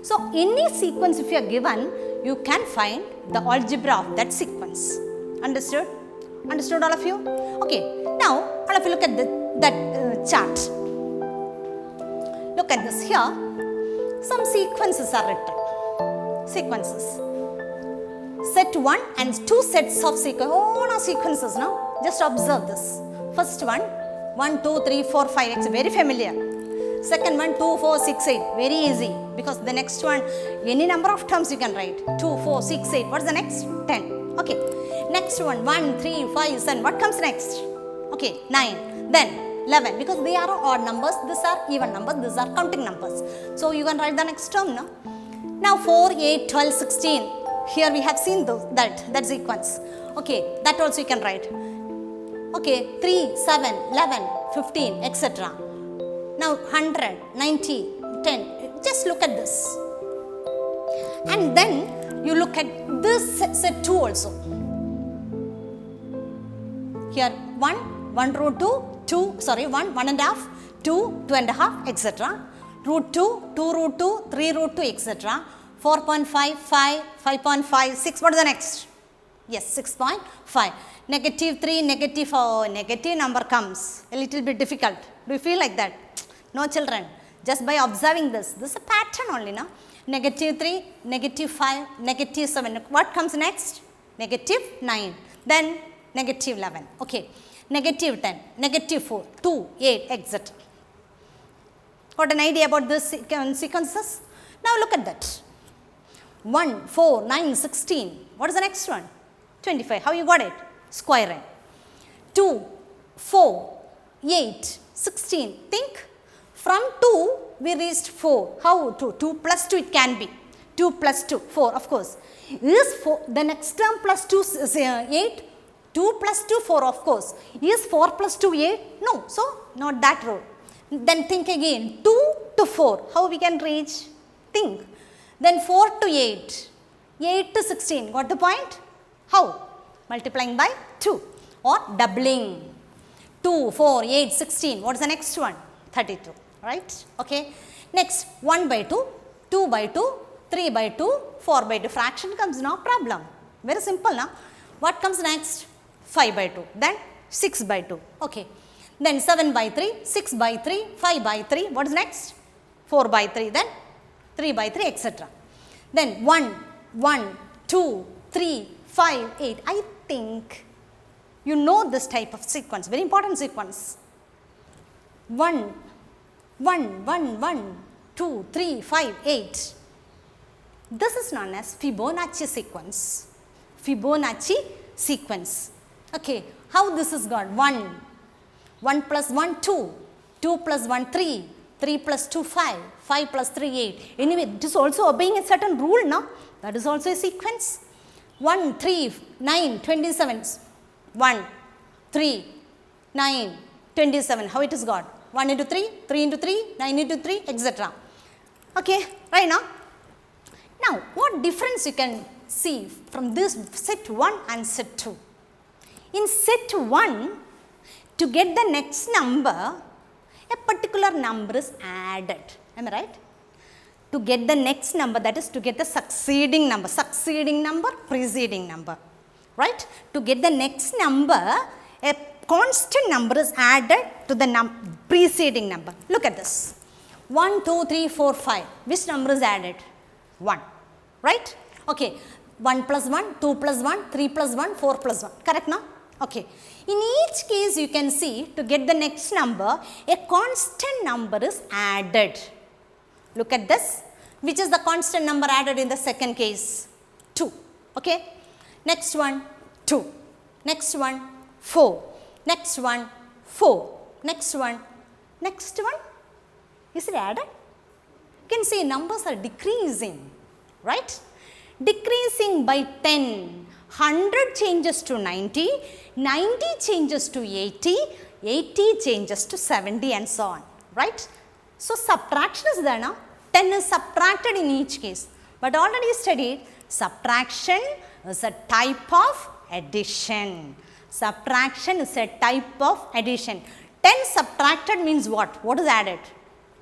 So any sequence if you are given, you can find the algebra of that sequence. Understood? Understood all of you? Okay. Now all of you look at that chart. Look at this here. Some sequences are written. Sequences. Set 1 and 2 sets of sequences. Oh, no sequences now. Just observe this. First one, 1, 2, 3, 4, 5. It's very familiar. Second one, 2, 4, 6, 8. Very easy. Because the next one, any number of terms you can write. 2, 4, 6, 8. What's the next? 10. Okay. Next one, 1, 3, 5, 7. What comes next? Okay, 9. Then 11. Because they are odd numbers. These are even numbers. These are counting numbers. So you can write the next term now. Now 4, 8, 12, 16. Here we have seen that sequence. Okay, that also you can write. Okay, 3, 7, 11, 15, etc. Now 100, 90, 10. Just look at this. And then you look at this set 2 also. Here 1 root 2, 1 and a half, 2 and a half, etc. Root 2, 2 root 2, 3 root 2, etc. 4.5, 5, 5.5, 6. What is the next? Yes, 6.5. Negative 3, negative 4. Negative number comes. A little bit difficult. Do you feel like that? No children. Just by observing this. This is a pattern only, no? Negative 3, negative 5, negative 7. What comes next? Negative 9. Then negative 11. Okay. Negative 10, negative 4, 2, 8, etc. Got an idea about this sequences? Now look at that. 1, 4, 9, 16. What is the next one? 25. How you got it? Square it. 2, 4, 8, 16. Think. From 2, we reached 4. How 2? 2 plus 2 it can be. 2 plus 2, 4 of course. Is 4, the next term plus 2 is 8? 2 plus 2, 4 of course. Is 4 plus 2, 8? No. So, not that rule. Then think again. 2 to 4. How we can reach? Think. Then 4 to 8. 8 to 16. Got the point? How? Multiplying by 2 or doubling. 2, 4, 8, 16. What is the next one? 32. Right? Okay. Next 1 by 2, 2 by 2, 3 by 2, 4 by 2. Fraction comes, no problem. Very simple now. What comes next? 5 by 2. Then 6 by 2. Okay. Then 7 by 3, 6 by 3, 5 by 3. What is next? 4 by 3. Then 3 by 3, etc. Then 1, 1, 2, 3, 5, 8. I think you know this type of sequence. Very important sequence. 1, 1, 1, 1, 2, 3, 5, 8. This is known as Fibonacci sequence. Fibonacci sequence. Okay. How this is got? 1. 1 plus 1, 2. 2 plus 1, 3. 3 plus 2, 5. 5 plus 3, 8. Anyway, it is also obeying a certain rule now. That is also a sequence. 1, 3, 9, 27. 1, 3, 9, 27. How it is got? 1 into 3, 3 into 3, 9 into 3, etc. Okay, right now. Now, what difference you can see from this set 1 and set 2? In set 1, to get the next number, a particular number is added. Am I right? To get the next number, that is to get the succeeding number, preceding number. Right? To get the next number, a constant number is added to the preceding number. Look at this. 1, 2, 3, 4, 5. Which number is added? 1. Right? Okay. 1 plus 1, 2 plus 1, 3 plus 1, 4 plus 1. Correct now? Okay. In each case you can see to get the next number, a constant number is added. Look at this. Which is the constant number added in the second case? 2. Okay. Next one, 2. Next one, 4. Next one, 4. Next one. Is it added? You can see numbers are decreasing. Right? Decreasing by 10. 100 changes to 90, 90 changes to 80, 80 changes to 70 and so on, right? So, subtraction is there now, 10 is subtracted in each case, but already studied subtraction is a type of addition. Subtraction is a type of addition. 10 subtracted means what? What is added?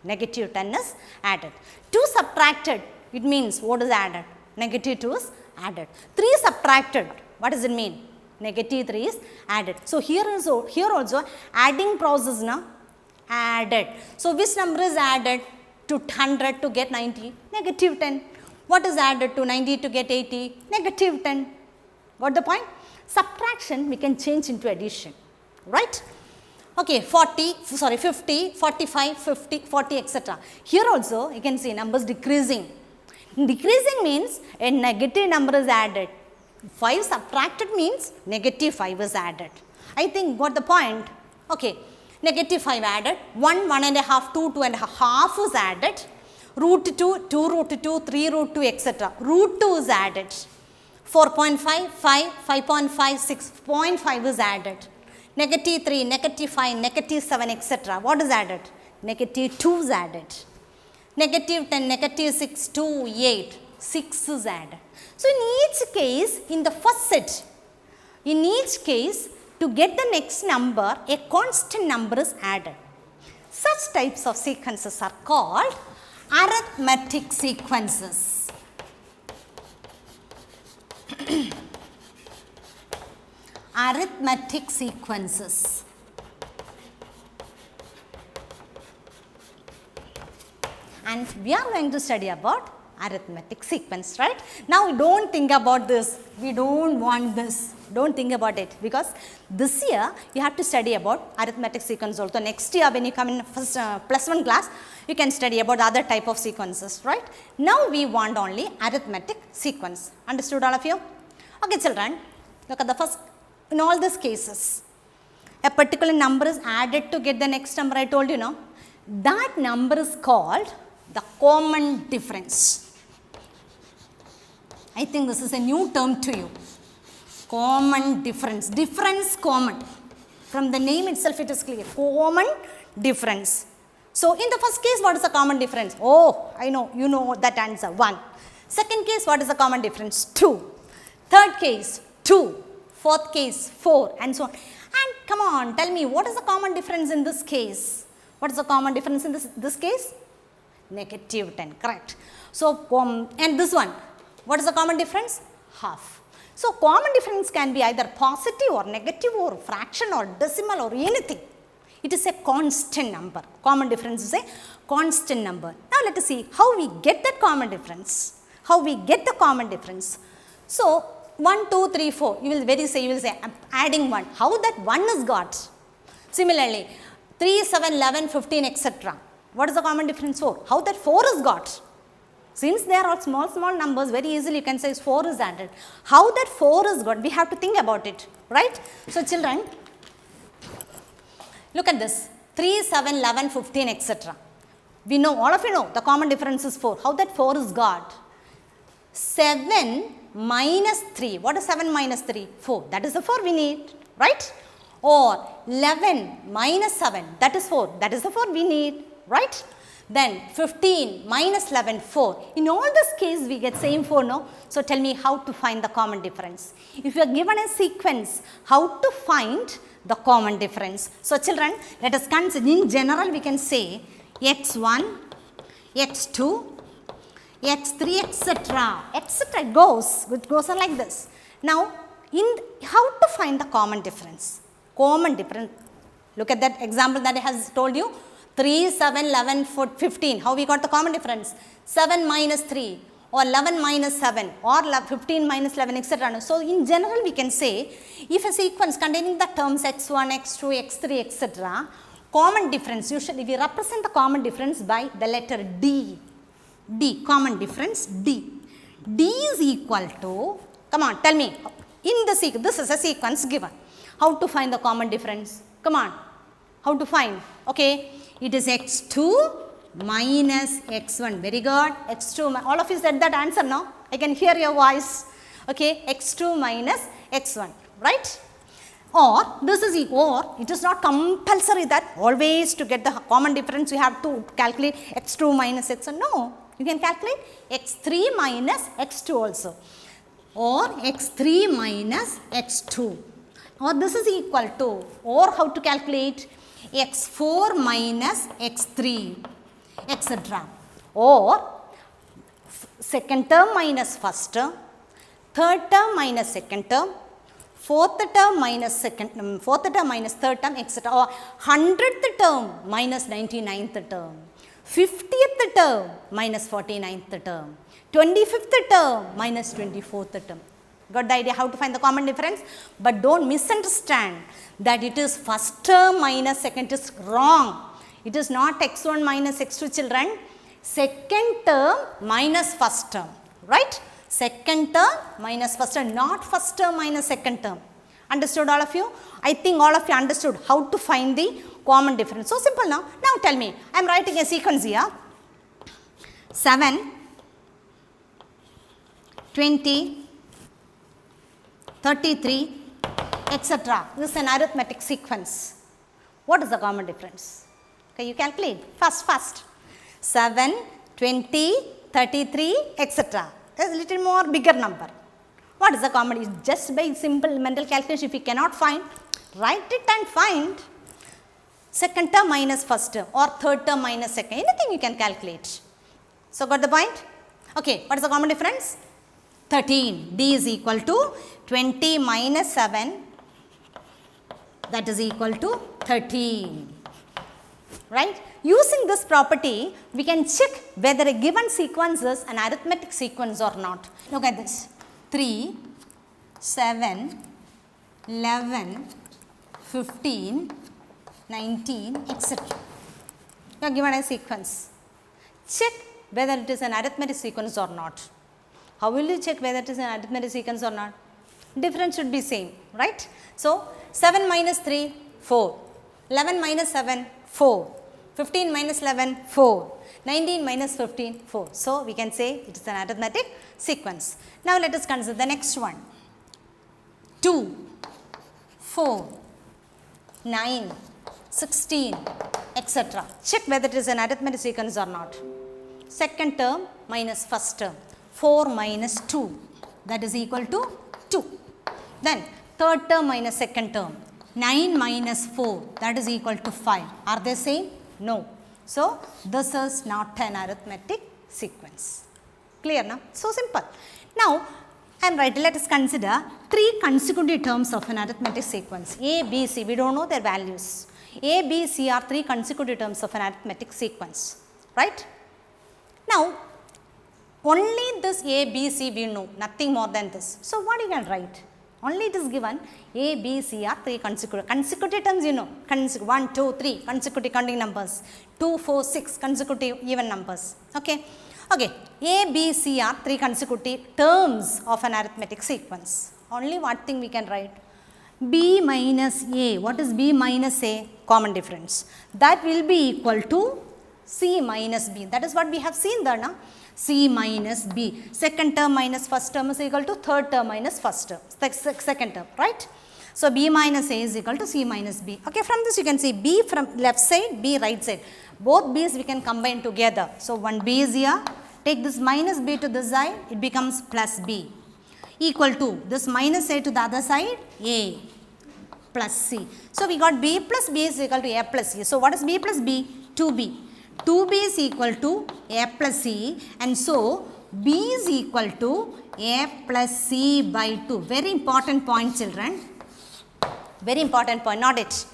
Negative 10 is added. 2 subtracted It means what is added? Negative 2 is added. 3 subtracted. What does it mean? Negative 3 is added. So here also adding process now added. So which number is added to 100 to get 90? Negative 10. What is added to 90 to get 80? Negative 10. Got the point? Subtraction we can change into addition, right? Okay, 50, 45, 50, 40, etc. Here also you can see numbers decreasing. Decreasing means a negative number is added. 5 subtracted means negative 5 is added. I think got the point? Okay, negative 5 added, 1, 1.5, 2, 2.5 is added, root 2, 2 root 2, 3 root 2, etc. Root 2 is added, 4.5, 5, 5.5, 6.5 is added, negative 3, negative 5, negative 7, etc. What is added? Negative 2 is added. Negative 10, negative 6, 2, 8, 6 is added. So, in each case, in the first set, in each case, to get the next number, a constant number is added. Such types of sequences are called arithmetic sequences. Arithmetic sequences. And we are going to study about arithmetic sequence, right? Now, don't think about this. We don't want this. Don't think about it, because this year you have to study about arithmetic sequence also. Next year when you come in first plus 1 class, you can study about other type of sequences, right? Now, we want only arithmetic sequence. Understood all of you? Okay, children, look at the first. In all these cases, a particular number is added to get the next number. I told you, no? That number is called the common difference. I think this is a new term to you. Common difference. Difference common. From the name itself it is clear. Common difference. So, in the first case, what is the common difference? Oh, I know, you know that answer, 1. Second case, what is the common difference? 2. Third case, 2. Fourth case, 4, and so on. And come on, tell me, what is the common difference in this case? What is the common difference in this case? Negative 10, correct. So, and this one, what is the common difference? Half. So, common difference can be either positive or negative or fraction or decimal or anything. It is a constant number. Common difference is a constant number. Now, let us see how we get that common difference. How we get the common difference. So, 1, 2, 3, 4, you will say, I am adding 1. How that 1 is got? Similarly, 3, 7, 11, 15, etc. What is the common difference 4? How that 4 is got? Since they are all small numbers, very easily you can say 4 is added. How that 4 is got? We have to think about it, right? So, children, look at this. 3, 7, 11, 15, etc. We know, all of you know, the common difference is 4. How that 4 is got? 7 minus 3. What is 7 minus 3? 4. That is the 4 we need, right? Or 11 minus 7. That is 4. That is the 4 we need, right? Then 15 minus 11, 4. In all this case, we get same 4, no? So, tell me how to find the common difference. If you are given a sequence, how to find the common difference? So, children, let us consider, in general, we can say x1, x2, x3, etc. etc. It goes on like this. Now, how to find the common difference? Common difference. Look at that example that I has told you. 3, 7, 11, 15. How we got the common difference? 7 minus 3 or 11 minus 7 or 15 minus 11, etc. So, in general we can say, if a sequence containing the terms x1, x2, x3, etc. common difference, usually we represent the common difference by the letter D. D, common difference D. D is equal to, come on, tell me, in the sequence, this is a sequence given. How to find the common difference? Come on, how to find? Okay. It is x2 minus x1. Very good. x2, all of you said that answer now. I can hear your voice. Okay, x2 minus x1, right? Or this is equal, or it is not compulsory that always to get the common difference you have to calculate x2 minus x1. No, you can calculate x3 minus x2 also. Or x3 minus x2. Or this is equal to, or how to calculate x4 minus x3, etc. Or second term minus first term, third term minus second term, fourth term minus third term, etc. Or 100th term minus 99th term, 50th term minus 49th term, 25th term minus 24th term. Got the idea how to find the common difference? But don't misunderstand that it is first term minus second is wrong. It is not x1 minus x2, children. Second term minus first term, right? Second term minus first term, not first term minus second term. Understood all of you? I think all of you understood how to find the common difference. So simple now. Now tell me, I am writing a sequence here. 7, 20, 33, etc. This is an arithmetic sequence. What is the common difference? Okay, you calculate fast. 7, 20, 33, etc. There is a little more bigger number. What is the common? Just by simple mental calculation, if you cannot find, write it and find second term minus first term or third term minus second. Anything you can calculate. So got the point? Okay, what is the common difference? 13. D is equal to 20 minus 7, that is equal to 13. Right? Using this property, we can check whether a given sequence is an arithmetic sequence or not. Look at this. 3, 7, 11, 15, 19, etc. You are given a sequence. Check whether it is an arithmetic sequence or not. How will you check whether it is an arithmetic sequence or not? Difference should be same, right? So, 7 minus 3, 4. 11 minus 7, 4. 15 minus 11, 4. 19 minus 15, 4. So, we can say it is an arithmetic sequence. Now, let us consider the next one. 2, 4, 9, 16, etc. Check whether it is an arithmetic sequence or not. Second term minus first term. 4 minus 2, that is equal to 2. Then third term minus second term. 9 minus 4, that is equal to 5. Are they same? No. So, this is not an arithmetic sequence. Clear now? So simple. Now, I am writing, let us consider 3 consecutive terms of an arithmetic sequence. A, B, C, we don't know their values. A, B, C are 3 consecutive terms of an arithmetic sequence. Right? Now, only this A, B, C we know, nothing more than this. So, what you can write? Only it is given A, B, C are 3 consecutive terms, you know. 1, 2, 3 consecutive counting numbers. 2, 4, 6 consecutive even numbers. Okay. Okay. A, B, C are 3 consecutive terms of an arithmetic sequence. Only one thing we can write. B minus A. What is B minus A? Common difference. That will be equal to C minus B. That is what we have seen there now. C minus B. Second term minus first term is equal to third term minus first term. Second term, right? So, B minus A is equal to C minus B. Okay, from this you can see B from left side, B right side. Both B's we can combine together. So, one B is here. Take this minus B to this side, it becomes plus B. Equal to this minus A to the other side, A plus C. So, we got B plus B is equal to A plus C. So, what is B plus B? 2B. 2B is equal to A plus C, and so B is equal to A plus C by 2. Very important point, children. Very important point, not it.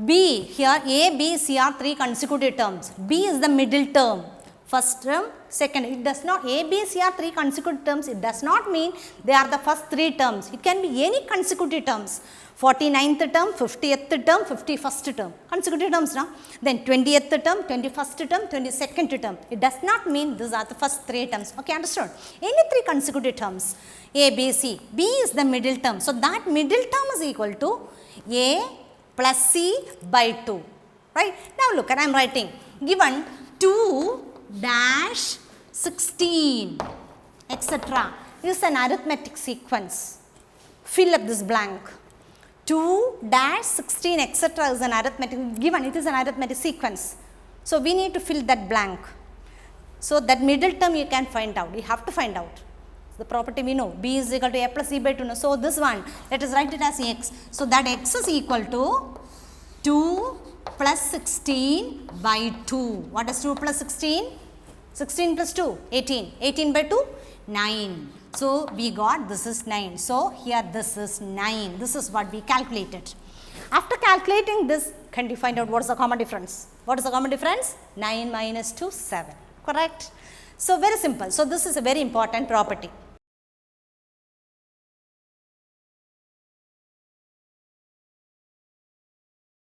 B, here A, B, C are 3 consecutive terms. B is the middle term. First term, second. It does not, A, B, C are 3 consecutive terms. It does not mean they are the first 3 terms. It can be any consecutive terms. 49th term, 50th term, 51st term. Consecutive terms now. Then 20th term, 21st term, 22nd term. It does not mean these are the first 3 terms. Okay, understood? Any 3 consecutive terms. A, B, C. B is the middle term. So, that middle term is equal to A plus C by 2. Right? Now, look at I am writing. Given 2 dash 16, etc. is an arithmetic sequence. Fill up this blank. 2 dash 16 etc. is an arithmetic, given it is an arithmetic sequence. So, we need to fill that blank. So, that middle term you can find out, you have to find out. The property we know, B is equal to A plus C by 2. No. So, this one, let us write it as X. So, that X is equal to 2 plus 16 by 2. What is 2 plus 16? 16 plus 2, 18. 18 by 2, 9. So we got this is 9. So here this is 9. This is what we calculated. After calculating this, can you find out what is the common difference? What is the common difference? 9 minus 2, 7. Correct? So very simple. So this is a very important property.